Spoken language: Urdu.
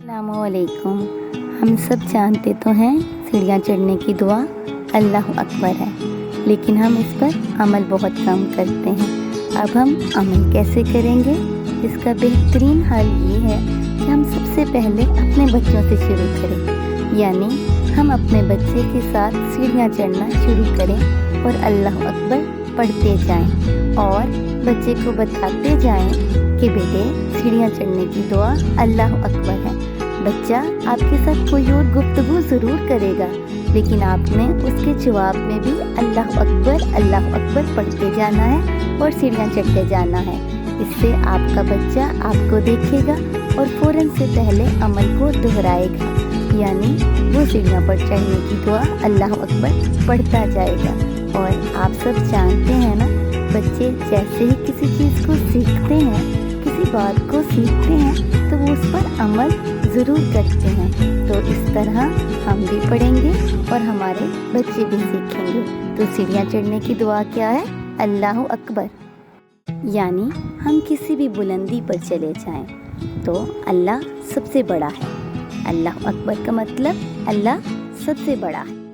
السلام علیکم۔ ہم سب جانتے تو ہیں سیڑھیاں چڑھنے کی دعا اللہ اکبر ہے، لیکن ہم اس پر عمل بہت کم کرتے ہیں۔ اب ہم عمل کیسے کریں گے؟ اس کا بہترین حل یہ ہے کہ ہم سب سے پہلے اپنے بچوں سے شروع کریں، یعنی ہم اپنے بچے کے ساتھ سیڑھیاں چڑھنا شروع کریں اور اللہ اکبر پڑھتے جائیں اور بچے کو بتاتے جائیں کہ بیٹے سیڑھیاں چڑھنے کی دعا اللہ اکبر ہے۔ بچہ آپ کے ساتھ کوئی اور گفتگو ضرور کرے گا، لیکن آپ نے اس کے جواب میں بھی اللہ اکبر پڑھتے جانا ہے اور سیڑھیاں چڑھتے جانا ہے۔ اس سے آپ کا بچہ آپ کو دیکھے گا اور فوراً سے پہلے عمل کو دہرائے گا، یعنی وہ سیڑھیاں پر چڑھنے کی دعا اللہ اکبر پڑھتا جائے گا۔ اور آپ سب جانتے ہیں نا، بچے جیسے ہی کسی چیز کو سیکھتے ہیں، کسی بات کو سیکھتے ہیں تو وہ اس پر عمل ضرور کرتے ہیں۔ تو اس طرح ہم بھی پڑھیں گے اور ہمارے بچے بھی سیکھیں گے۔ تو سیڑھیاں چڑھنے کی دعا کیا ہے؟ اللہ اکبر، یعنی ہم کسی بھی بلندی پر چلے جائیں تو اللہ سب سے بڑا ہے۔ اللہ اکبر کا مطلب اللہ سب سے بڑا ہے۔